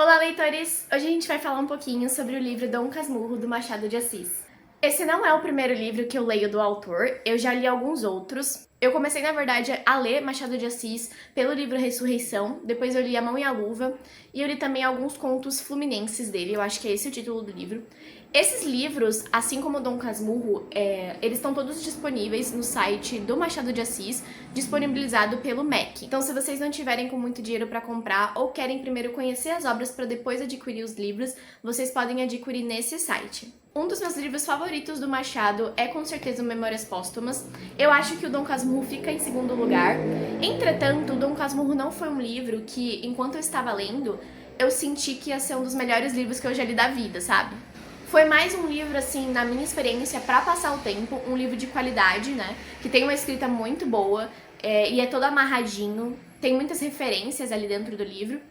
Olá, leitores! Hoje a gente vai falar um pouquinho sobre o livro Dom Casmurro, do Machado de Assis. Esse não é o primeiro livro que eu leio do autor, eu já li alguns outros. Eu comecei, na verdade, a ler Machado de Assis pelo livro Ressurreição, depois eu li A Mão e a Luva, e eu li também alguns contos fluminenses dele, eu acho que é esse o título do livro. Esses livros, assim como o Dom Casmurro, eles estão todos disponíveis no site do Machado de Assis, disponibilizado pelo MEC. Então, se vocês não tiverem com muito dinheiro para comprar ou querem primeiro conhecer as obras para depois adquirir os livros, vocês podem adquirir nesse site. Um dos meus livros favoritos do Machado é com certeza o Memórias Póstumas. Eu acho que o Dom Casmurro fica em segundo lugar. Entretanto, o Dom Casmurro não foi um livro que, enquanto eu estava lendo, eu senti que ia ser um dos melhores livros que eu já li da vida, sabe? Foi mais um livro, assim, na minha experiência, pra passar o tempo, um livro de qualidade, né? Que tem uma escrita muito boa e é todo amarradinho, tem muitas referências ali dentro do livro.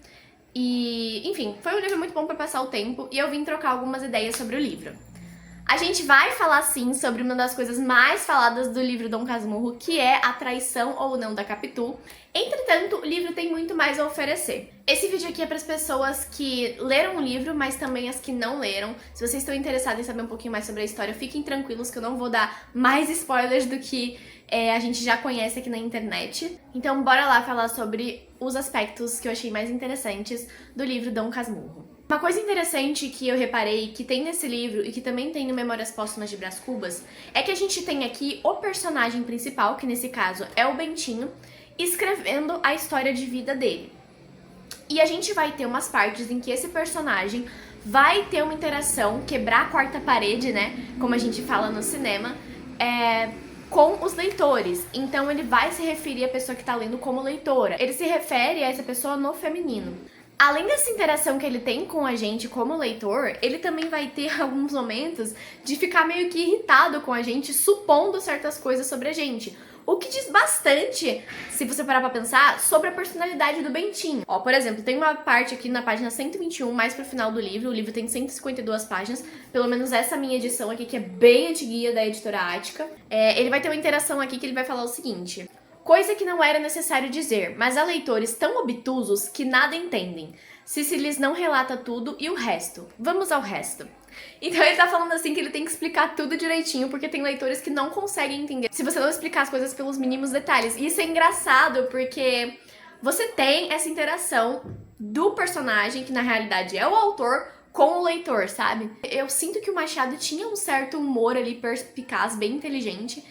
E, enfim, foi um livro muito bom pra passar o tempo e eu vim trocar algumas ideias sobre o livro. A gente vai falar sim sobre uma das coisas mais faladas do livro Dom Casmurro, que é a traição ou não da Capitu. Entretanto, o livro tem muito mais a oferecer. Esse vídeo aqui é para as pessoas que leram o livro, mas também as que não leram. Se vocês estão interessados em saber um pouquinho mais sobre a história, fiquem tranquilos que eu não vou dar mais spoilers do que a gente já conhece aqui na internet. Então bora lá falar sobre os aspectos que eu achei mais interessantes do livro Dom Casmurro. Uma coisa interessante que eu reparei que tem nesse livro e que também tem no Memórias Póstumas de Brás Cubas é que a gente tem aqui o personagem principal, que nesse caso é o Bentinho, escrevendo a história de vida dele. E a gente vai ter umas partes em que esse personagem vai ter uma interação, quebrar a quarta parede, né, como a gente fala no cinema, com os leitores. Então ele vai se referir à pessoa que tá lendo como leitora. Ele se refere a essa pessoa no feminino. Além dessa interação que ele tem com a gente como leitor, ele também vai ter alguns momentos de ficar meio que irritado com a gente, supondo certas coisas sobre a gente. O que diz bastante, se você parar pra pensar, sobre a personalidade do Bentinho. Ó, por exemplo, tem uma parte aqui na página 121, mais pro final do livro. O livro tem 152 páginas, pelo menos essa minha edição aqui, que é bem antiguinha, da editora Ática. Ele vai ter uma interação aqui que ele vai falar o seguinte: coisa que não era necessário dizer, mas há leitores tão obtusos que nada entendem. Se lhes não relata tudo e o resto. Vamos ao resto. Então ele tá falando assim que ele tem que explicar tudo direitinho, porque tem leitores que não conseguem entender se você não explicar as coisas pelos mínimos detalhes. E isso é engraçado, porque você tem essa interação do personagem, que na realidade é o autor, com o leitor, sabe? Eu sinto que o Machado tinha um certo humor ali perspicaz, bem inteligente,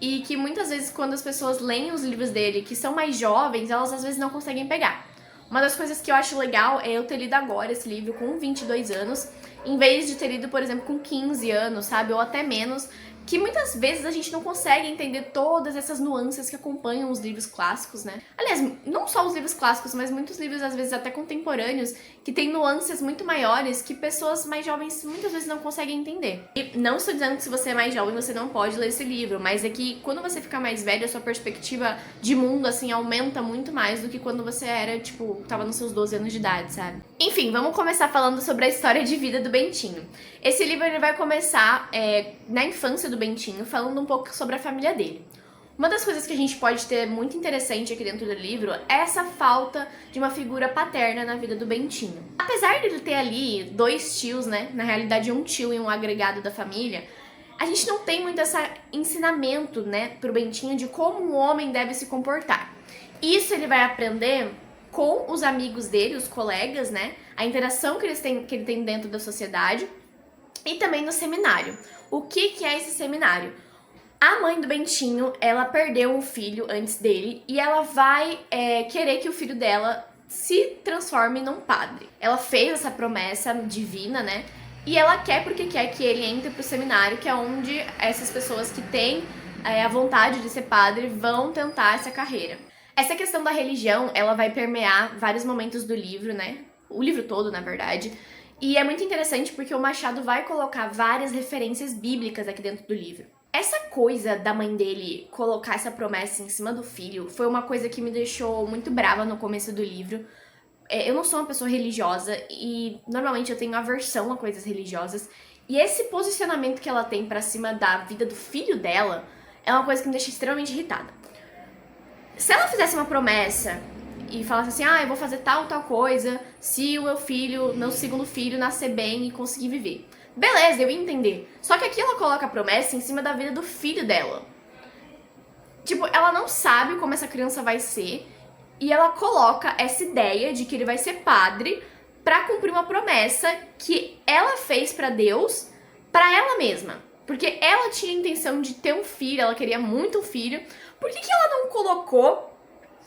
e que muitas vezes quando as pessoas leem os livros dele, que são mais jovens, elas às vezes não conseguem pegar. Uma das coisas que eu acho legal é eu ter lido agora esse livro com 22 anos, em vez de ter lido, por exemplo, com 15 anos, sabe? Ou até menos, que muitas vezes a gente não consegue entender todas essas nuances que acompanham os livros clássicos, né? Aliás, não só os livros clássicos, mas muitos livros, às vezes, até contemporâneos, que têm nuances muito maiores que pessoas mais jovens muitas vezes não conseguem entender. E não estou dizendo que se você é mais jovem, você não pode ler esse livro, mas é que quando você fica mais velho, a sua perspectiva de mundo, assim, aumenta muito mais do que quando você era, tipo, tava nos seus 12 anos de idade, sabe? Enfim, vamos começar falando sobre a história de vida do Bentinho. Esse livro ele vai começar na infância do Bentinho, falando um pouco sobre a família dele. Uma das coisas que a gente pode ter muito interessante aqui dentro do livro é essa falta de uma figura paterna na vida do Bentinho. Apesar de ele ter ali dois tios, né, na realidade um tio e um agregado da família, a gente não tem muito esse ensinamento, né, pro Bentinho de como um homem deve se comportar. Isso ele vai aprender com os amigos dele, os colegas, né, a interação que ele tem dentro da sociedade, e também no seminário. O que é esse seminário? A mãe do Bentinho, ela perdeu um filho antes dele e ela vai querer que o filho dela se transforme num padre. Ela fez essa promessa divina, né? E ela quer porque quer que ele entre pro seminário, que é onde essas pessoas que têm a vontade de ser padre vão tentar essa carreira. Essa questão da religião, ela vai permear vários momentos do livro, né? O livro todo, na verdade. E é muito interessante porque o Machado vai colocar várias referências bíblicas aqui dentro do livro. Essa coisa da mãe dele colocar essa promessa em cima do filho foi uma coisa que me deixou muito brava no começo do livro. Eu não sou uma pessoa religiosa e normalmente eu tenho aversão a coisas religiosas. E esse posicionamento que ela tem pra cima da vida do filho dela é uma coisa que me deixa extremamente irritada. Se ela fizesse uma promessa e falasse assim, ah, eu vou fazer tal coisa se o meu segundo filho nascer bem e conseguir viver. Beleza, eu ia entender. Só que aqui ela coloca a promessa em cima da vida do filho dela. Tipo, ela não sabe como essa criança vai ser e ela coloca essa ideia de que ele vai ser padre pra cumprir uma promessa que ela fez pra Deus, pra ela mesma. Porque ela tinha a intenção de ter um filho, ela queria muito um filho. Por que ela não colocou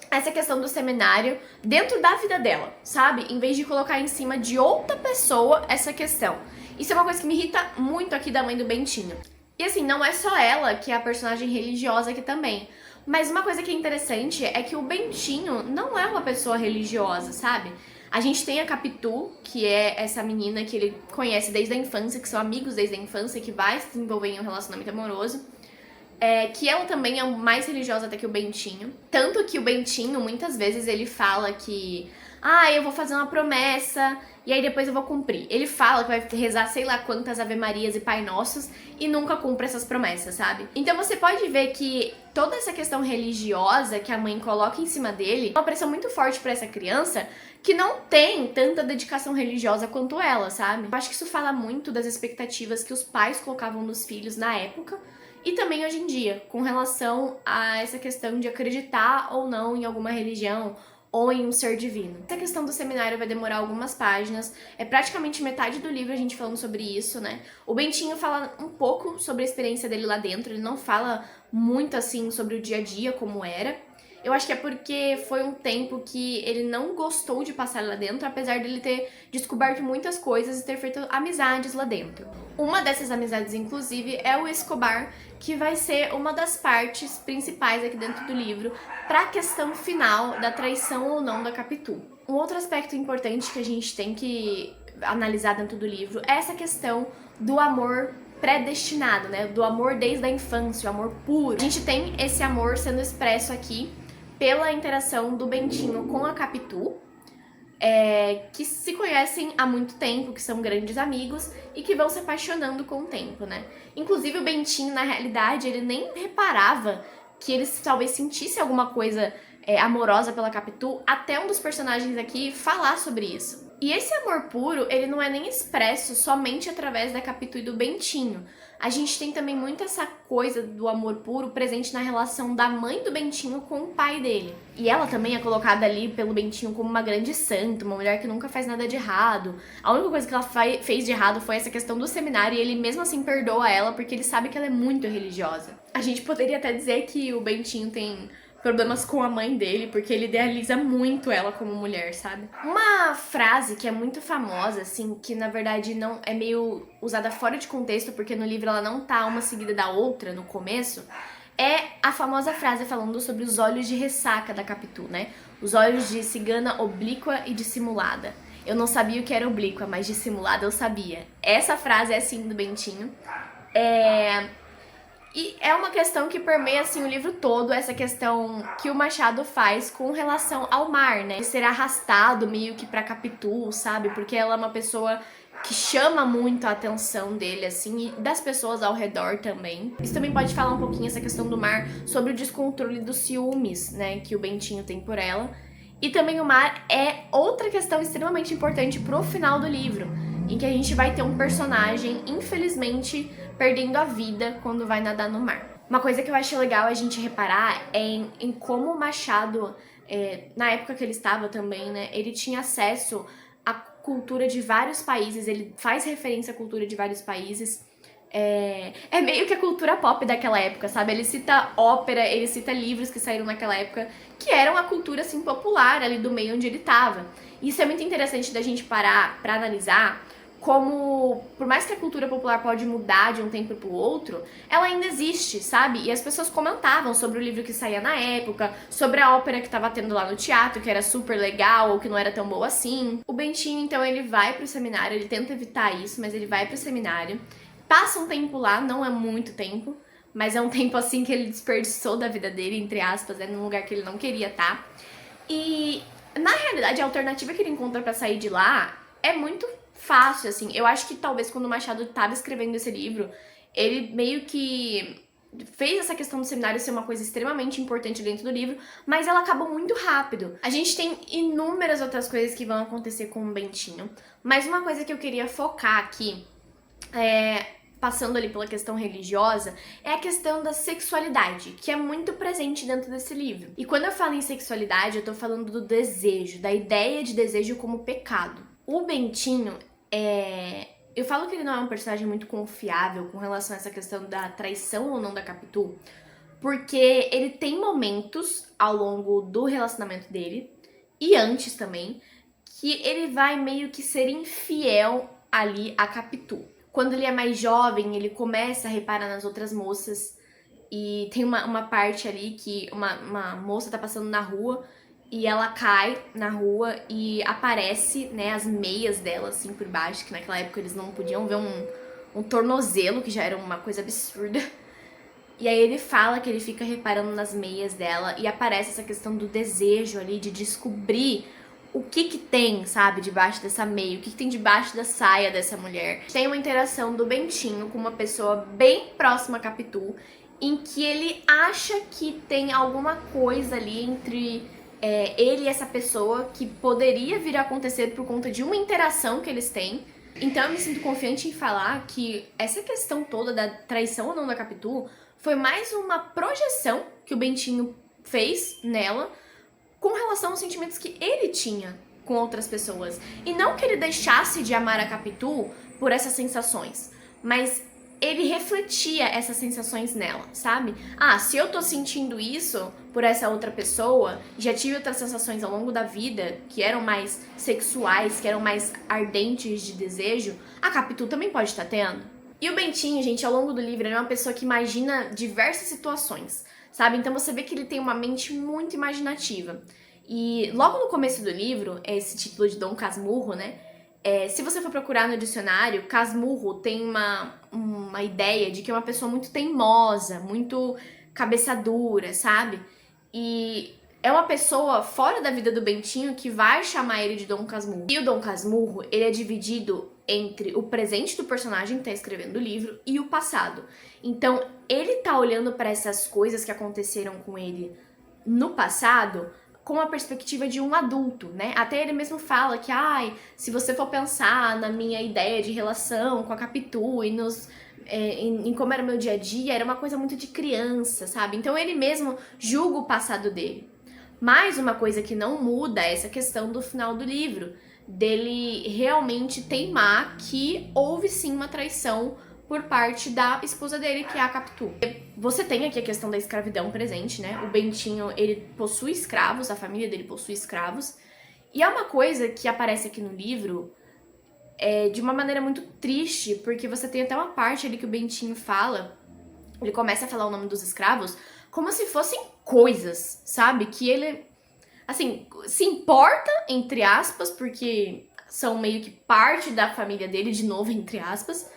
essa questão do seminário dentro da vida dela, sabe? Em vez de colocar em cima de outra pessoa essa questão. Isso é uma coisa que me irrita muito aqui da mãe do Bentinho. E assim, não é só ela que é a personagem religiosa aqui também. Mas uma coisa que é interessante é que o Bentinho não é uma pessoa religiosa, sabe? A gente tem a Capitu, que é essa menina que ele conhece desde a infância, que são amigos desde a infância, que vai se desenvolver em um relacionamento amoroso. Que ela também é mais religiosa até que o Bentinho. Tanto que o Bentinho, muitas vezes, ele fala que eu vou fazer uma promessa e aí depois eu vou cumprir. Ele fala que vai rezar sei lá quantas Ave Marias e Pai Nossos e nunca cumpre essas promessas, sabe? Então você pode ver que toda essa questão religiosa que a mãe coloca em cima dele é uma pressão muito forte pra essa criança que não tem tanta dedicação religiosa quanto ela, sabe? Eu acho que isso fala muito das expectativas que os pais colocavam nos filhos na época e também hoje em dia, com relação a essa questão de acreditar ou não em alguma religião ou em um ser divino. Essa questão do seminário vai demorar algumas páginas, é praticamente metade do livro a gente falando sobre isso, né? O Bentinho fala um pouco sobre a experiência dele lá dentro, ele não fala muito assim sobre o dia a dia como era. Eu acho que é porque foi um tempo que ele não gostou de passar lá dentro, apesar dele ter descoberto muitas coisas e ter feito amizades lá dentro. Uma dessas amizades, inclusive, é o Escobar, que vai ser uma das partes principais aqui dentro do livro para a questão final da traição ou não da Capitu. Um outro aspecto importante que a gente tem que analisar dentro do livro é essa questão do amor predestinado, né? Do amor desde a infância, o amor puro. A gente tem esse amor sendo expresso aqui pela interação do Bentinho com a Capitu, que se conhecem há muito tempo, que são grandes amigos e que vão se apaixonando com o tempo, né? Inclusive o Bentinho, na realidade, ele nem reparava que ele talvez sentisse alguma coisa amorosa pela Capitu, até um dos personagens aqui falar sobre isso. E esse amor puro, ele não é nem expresso somente através da Capitu e do Bentinho. A gente tem também muito essa coisa do amor puro presente na relação da mãe do Bentinho com o pai dele. E ela também é colocada ali pelo Bentinho como uma grande santa, uma mulher que nunca faz nada de errado. A única coisa que ela fez de errado foi essa questão do seminário e ele mesmo assim perdoa ela porque ele sabe que ela é muito religiosa. A gente poderia até dizer que o Bentinho tem problemas com a mãe dele, porque ele idealiza muito ela como mulher, sabe? Uma frase que é muito famosa, assim, que na verdade não é meio usada fora de contexto, porque no livro ela não tá uma seguida da outra no começo, é a famosa frase falando sobre os olhos de ressaca da Capitu, né? Os olhos de cigana oblíqua e dissimulada. Eu não sabia o que era oblíqua, mas dissimulada eu sabia. Essa frase é assim do Bentinho. E é uma questão que permeia, assim, o livro todo, essa questão que o Machado faz com relação ao mar, né? De ser arrastado meio que pra Capitu, sabe? Porque ela é uma pessoa que chama muito a atenção dele, assim, e das pessoas ao redor também. Isso também pode falar um pouquinho, essa questão do mar, sobre o descontrole dos ciúmes, né? Que o Bentinho tem por ela. E também o mar é outra questão extremamente importante pro final do livro, em que a gente vai ter um personagem, infelizmente, perdendo a vida quando vai nadar no mar. Uma coisa que eu acho legal a gente reparar é em como o Machado, na época que ele estava também, né, ele tinha acesso à cultura de vários países, ele faz referência à cultura de vários países. É meio que a cultura pop daquela época, sabe? Ele cita ópera, ele cita livros que saíram naquela época, que eram a cultura, assim, popular ali do meio onde ele estava. Isso é muito interessante da gente parar pra analisar, como, por mais que a cultura popular pode mudar de um tempo pro outro, ela ainda existe, sabe? E as pessoas comentavam sobre o livro que saía na época, sobre a ópera que tava tendo lá no teatro, que era super legal ou que não era tão boa assim. O Bentinho, então, ele vai pro seminário, ele tenta evitar isso, mas ele vai pro seminário. Passa um tempo lá, não é muito tempo, mas é um tempo, assim, que ele desperdiçou da vida dele, entre aspas, num lugar que ele não queria estar. E, na realidade, a alternativa que ele encontra pra sair de lá é muito fácil, assim. Eu acho que talvez quando o Machado estava escrevendo esse livro, ele meio que fez essa questão do seminário ser uma coisa extremamente importante dentro do livro, mas ela acabou muito rápido. A gente tem inúmeras outras coisas que vão acontecer com o Bentinho, mas uma coisa que eu queria focar aqui, passando ali pela questão religiosa, é a questão da sexualidade, que é muito presente dentro desse livro. E quando eu falo em sexualidade, eu tô falando do desejo, da ideia de desejo como pecado. O Bentinho eu falo que ele não é um personagem muito confiável com relação a essa questão da traição ou não da Capitu, porque ele tem momentos ao longo do relacionamento dele, e antes também, que ele vai meio que ser infiel ali a Capitu. Quando ele é mais jovem, ele começa a reparar nas outras moças, e tem uma parte ali que uma moça tá passando na rua, e ela cai na rua e aparece, né, as meias dela, assim, por baixo, que naquela época eles não podiam ver um tornozelo, que já era uma coisa absurda. E aí ele fala que ele fica reparando nas meias dela e aparece essa questão do desejo ali, de descobrir o que tem, sabe, debaixo dessa meia, o que tem debaixo da saia dessa mulher. Tem uma interação do Bentinho com uma pessoa bem próxima a Capitu, em que ele acha que tem alguma coisa ali entre ele e essa pessoa que poderia vir a acontecer por conta de uma interação que eles têm. Então eu me sinto confiante em falar que essa questão toda da traição ou não da Capitu foi mais uma projeção que o Bentinho fez nela com relação aos sentimentos que ele tinha com outras pessoas. E não que ele deixasse de amar a Capitu por essas sensações, mas ele refletia essas sensações nela, sabe? Ah, se eu tô sentindo isso por essa outra pessoa, já tive outras sensações ao longo da vida que eram mais sexuais, que eram mais ardentes de desejo, a Capitu também pode estar tendo. E o Bentinho, gente, ao longo do livro, ele é uma pessoa que imagina diversas situações, sabe? Então você vê que ele tem uma mente muito imaginativa. E logo no começo do livro, esse título de Dom Casmurro, né? Se você for procurar no dicionário, Casmurro tem uma ideia de que é uma pessoa muito teimosa, muito cabeça dura, sabe? E é uma pessoa fora da vida do Bentinho que vai chamar ele de Dom Casmurro. E o Dom Casmurro, ele é dividido entre o presente do personagem que tá escrevendo o livro e o passado. Então, ele tá olhando para essas coisas que aconteceram com ele no passado com a perspectiva de um adulto, né? Até ele mesmo fala que, se você for pensar na minha ideia de relação com a Capitu e em como era o meu dia a dia, era uma coisa muito de criança, sabe? Então ele mesmo julga o passado dele. Mas uma coisa que não muda é essa questão do final do livro, dele realmente teimar que houve sim uma traição por parte da esposa dele, que é a Capitu. Você tem aqui a questão da escravidão presente, né? O Bentinho, ele possui escravos, a família dele possui escravos. E é uma coisa que aparece aqui no livro de uma maneira muito triste, porque você tem até uma parte ali que o Bentinho fala, ele começa a falar o nome dos escravos, como se fossem coisas, sabe? Que ele, assim, se importa, entre aspas, porque são meio que parte da família dele, de novo, entre aspas,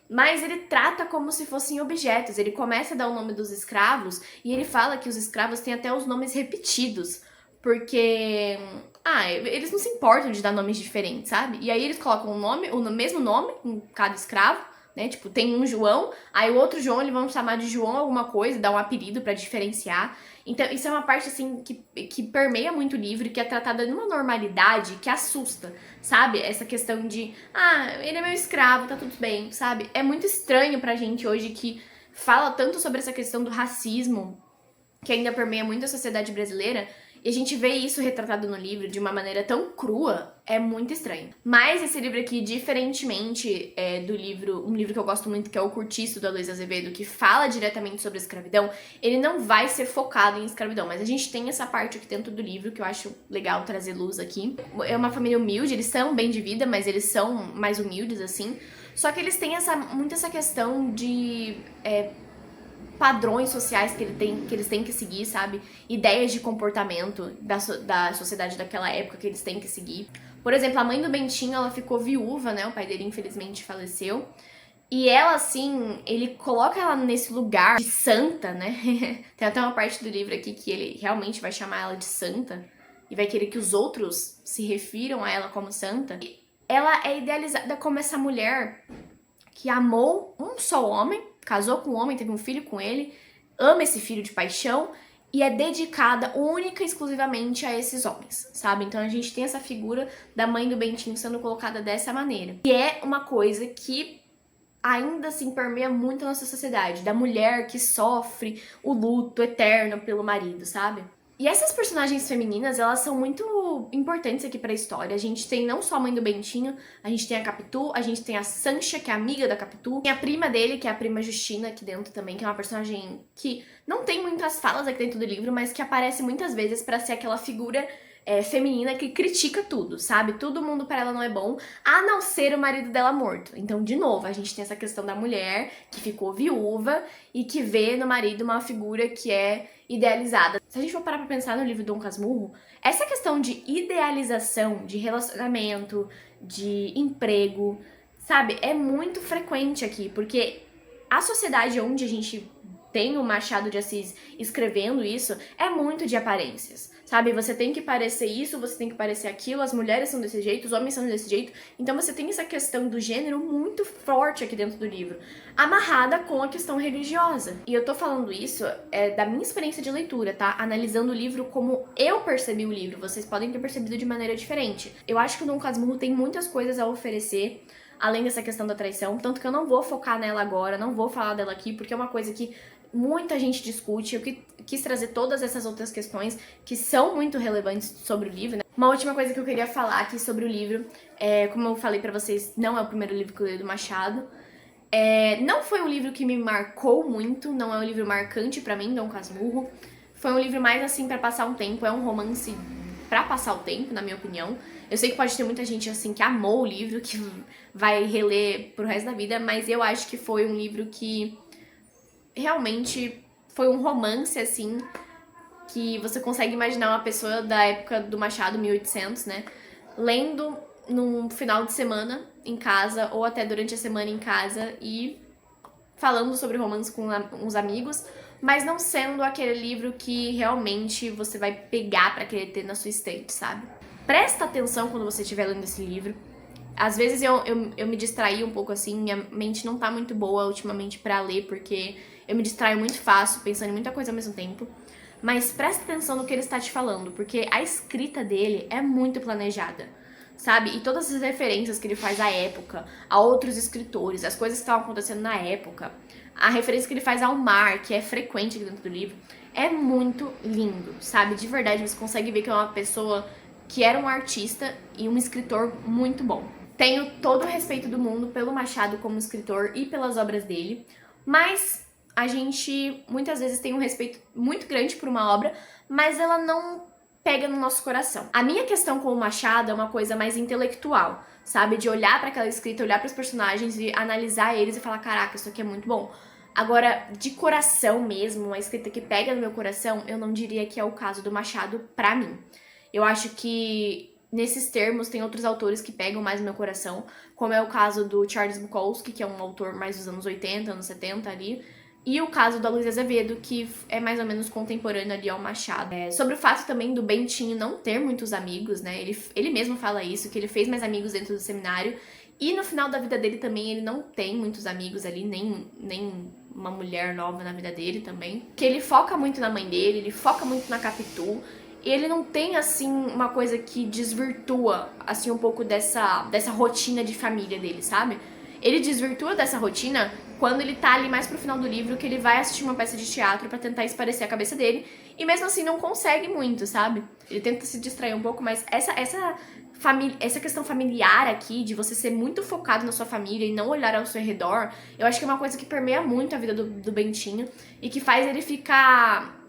mas ele trata como se fossem objetos. Ele começa a dar o nome dos escravos e ele fala que os escravos têm até os nomes repetidos, porque eles não se importam de dar nomes diferentes, sabe? E aí eles colocam o mesmo nome em cada escravo, né? Tipo, tem um João, aí o outro João eles vão chamar de João alguma coisa, dar um apelido pra diferenciar. Então, isso é uma parte, assim, que permeia muito o livro, que é tratada numa normalidade que assusta, sabe? Essa questão de, ele é meu escravo, tá tudo bem, sabe? É muito estranho pra gente hoje que fala tanto sobre essa questão do racismo, que ainda permeia muito a sociedade brasileira, e a gente vê isso retratado no livro de uma maneira tão crua, é muito estranho. Mas esse livro aqui, diferentemente do livro, um livro que eu gosto muito, que é O Curtiço, do Aloysio Azevedo, que fala diretamente sobre a escravidão, ele não vai ser focado em escravidão, mas a gente tem essa parte aqui dentro do livro que eu acho legal trazer luz aqui. É uma família humilde, eles são bem de vida, mas eles são mais humildes, assim. Só que eles têm muito essa questão de padrões sociais que eles têm que seguir, sabe? Ideias de comportamento da sociedade daquela época que eles têm que seguir. Por exemplo, a mãe do Bentinho, ela ficou viúva, né? O pai dele, infelizmente, faleceu. E ela, assim, ele coloca ela nesse lugar de santa, né? Tem até uma parte do livro aqui que ele realmente vai chamar ela de santa. E vai querer que os outros se refiram a ela como santa. E ela é idealizada como essa mulher que amou um só homem, casou com um homem, teve um filho com ele, ama esse filho de paixão e é dedicada única e exclusivamente a esses homens, sabe? Então a gente tem essa figura da mãe do Bentinho sendo colocada dessa maneira. E é uma coisa que ainda assim permeia muito a nossa sociedade, da mulher que sofre o luto eterno pelo marido, sabe? E essas personagens femininas, elas são muito importantes aqui pra história. A gente tem não só a mãe do Bentinho, a gente tem a Capitu, a gente tem a Sancha, que é amiga da Capitu, tem a prima dele, que é a prima Justina aqui dentro também, que é uma personagem que não tem muitas falas aqui dentro do livro, mas que aparece muitas vezes pra ser aquela figura feminina que critica tudo, sabe? Todo mundo pra ela não é bom, a não ser o marido dela morto. Então, de novo, a gente tem essa questão da mulher que ficou viúva e que vê no marido uma figura que é idealizada. Se a gente for parar pra pensar no livro Dom Casmurro, essa questão de idealização, de relacionamento, de emprego, sabe? É muito frequente aqui, porque a sociedade onde a gente tem o Machado de Assis escrevendo isso é muito de aparências, sabe? Você tem que parecer isso, você tem que parecer aquilo, as mulheres são desse jeito, os homens são desse jeito. Então você tem essa questão do gênero muito forte aqui dentro do livro, amarrada com a questão religiosa. E eu tô falando isso da minha experiência de leitura, tá? Analisando o livro como eu percebi o livro. Vocês podem ter percebido de maneira diferente. Eu acho que o Dom Casmurro tem muitas coisas a oferecer, além dessa questão da traição, tanto que eu não vou focar nela agora, não vou falar dela aqui, porque é uma coisa que muita gente discute. Eu quis trazer todas essas outras questões que são muito relevantes sobre o livro, né? Uma última coisa que eu queria falar aqui sobre o livro, como eu falei pra vocês, não é o primeiro livro que eu li do Machado. Não foi um livro que me marcou muito, não é um livro marcante pra mim, Dom Casmurro. Foi um livro mais assim pra passar um tempo, é um romance pra passar o tempo, na minha opinião. Eu sei que pode ter muita gente assim que amou o livro, que vai reler pro resto da vida, mas eu acho que foi um livro que realmente foi um romance, assim, que você consegue imaginar uma pessoa da época do Machado, 1800, né, lendo num final de semana em casa, ou até durante a semana em casa, e falando sobre romance com uns amigos, mas não sendo aquele livro que realmente você vai pegar pra querer ter na sua estante, sabe? Presta atenção quando você estiver lendo esse livro. Às vezes eu me distraí um pouco assim, minha mente não tá muito boa ultimamente pra ler, porque eu me distraio muito fácil, pensando em muita coisa ao mesmo tempo. Mas presta atenção no que ele está te falando, porque a escrita dele é muito planejada, sabe? E todas as referências que ele faz à época, a outros escritores, as coisas que estavam acontecendo na época, a referência que ele faz ao mar, que é frequente aqui dentro do livro, é muito lindo, sabe? De verdade, você consegue ver que é uma pessoa que era um artista e um escritor muito bom. Tenho todo o respeito do mundo pelo Machado como escritor e pelas obras dele, mas a gente muitas vezes tem um respeito muito grande por uma obra, mas ela não pega no nosso coração. A minha questão com o Machado é uma coisa mais intelectual, sabe? De olhar para aquela escrita, olhar para os personagens e analisar eles e falar, caraca, isso aqui é muito bom. Agora, de coração mesmo, uma escrita que pega no meu coração, eu não diria que é o caso do Machado pra mim. Eu acho que nesses termos tem outros autores que pegam mais no meu coração, como é o caso do Charles Bukowski, que é um autor mais dos anos 80, anos 70 ali, e o caso da Luiz Azevedo, que é mais ou menos contemporâneo ali ao Machado. Sobre o fato também do Bentinho não ter muitos amigos, né? Ele mesmo fala isso, que ele fez mais amigos dentro do seminário, e no final da vida dele também ele não tem muitos amigos ali, nem uma mulher nova na vida dele também. Que ele foca muito na mãe dele, ele foca muito na Capitu, e ele não tem, assim, uma coisa que desvirtua, assim, um pouco dessa rotina de família dele, sabe? Ele desvirtua dessa rotina quando ele tá ali mais pro final do livro, que ele vai assistir uma peça de teatro pra tentar esparecer a cabeça dele, e mesmo assim não consegue muito, sabe? Ele tenta se distrair um pouco, mas essa questão familiar aqui, de você ser muito focado na sua família e não olhar ao seu redor, eu acho que é uma coisa que permeia muito a vida do Bentinho, e que faz ele ficar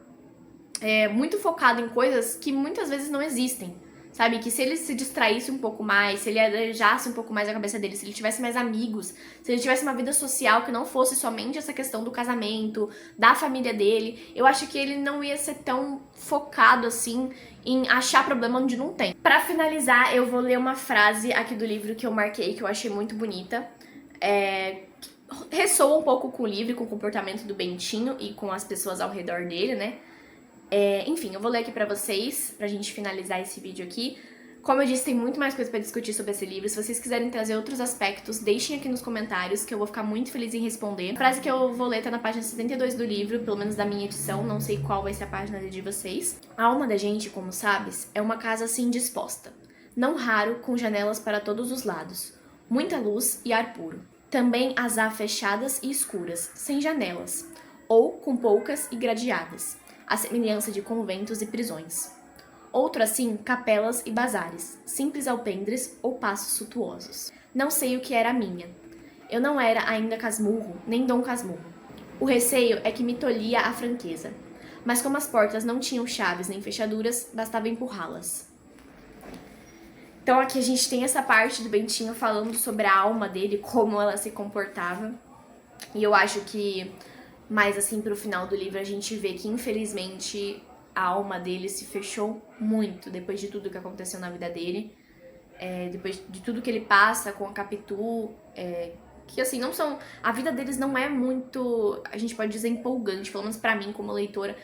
muito focado em coisas que muitas vezes não existem, sabe? Que se ele se distraísse um pouco mais, se ele arejasse um pouco mais a cabeça dele, se ele tivesse mais amigos, se ele tivesse uma vida social que não fosse somente essa questão do casamento, da família dele, eu acho que ele não ia ser tão focado assim em achar problema onde não tem. Pra finalizar, eu vou ler uma frase aqui do livro que eu marquei, que eu achei muito bonita, ressoa um pouco com o livro, com o comportamento do Bentinho e com as pessoas ao redor dele, né? Enfim, eu vou ler aqui pra vocês, pra gente finalizar esse vídeo aqui. Como eu disse, tem muito mais coisa pra discutir sobre esse livro. Se vocês quiserem trazer outros aspectos, deixem aqui nos comentários, que eu vou ficar muito feliz em responder. A frase que eu vou ler tá na página 72 do livro, pelo menos da minha edição, não sei qual vai ser a página de vocês. A alma da gente, como sabes, é uma casa assim disposta. Não raro, com janelas para todos os lados. Muita luz e ar puro. Também as há fechadas e escuras, sem janelas. Ou com poucas e gradeadas, à semelhança de conventos e prisões. Outro assim, capelas e bazares, simples alpendres ou passos suntuosos. Não sei o que era a minha. Eu não era ainda Casmurro, nem Dom Casmurro. O receio é que me tolhia a franqueza. Mas como as portas não tinham chaves nem fechaduras, bastava empurrá-las. Então aqui a gente tem essa parte do Bentinho falando sobre a alma dele, como ela se comportava. E eu acho que, mais assim, pro final do livro, a gente vê que, infelizmente, a alma dele se fechou muito depois de tudo que aconteceu na vida dele. Depois de tudo que ele passa com a Capitu, que assim, não são... A vida deles não é muito, a gente pode dizer, empolgante, pelo menos pra mim como leitora,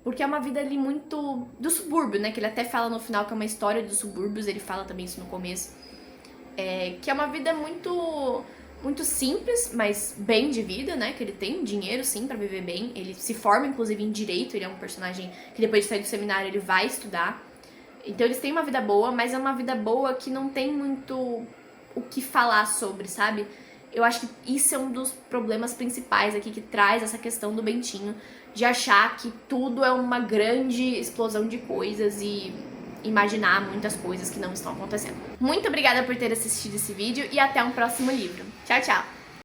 porque é uma vida ali muito do subúrbio, né? Que ele até fala no final que é uma história dos subúrbios, ele fala também isso no começo. Que é uma vida muito simples, mas bem de vida, né? Que ele tem dinheiro, sim, pra viver bem. Ele se forma, inclusive, em Direito. Ele é um personagem que depois de sair do seminário, ele vai estudar. Então eles têm uma vida boa, mas é uma vida boa que não tem muito o que falar sobre, sabe? Eu acho que isso é um dos problemas principais aqui que traz essa questão do Bentinho, de achar que tudo é uma grande explosão de coisas e imaginar muitas coisas que não estão acontecendo. Muito obrigada por ter assistido esse vídeo e até um próximo livro. Tchau, tchau!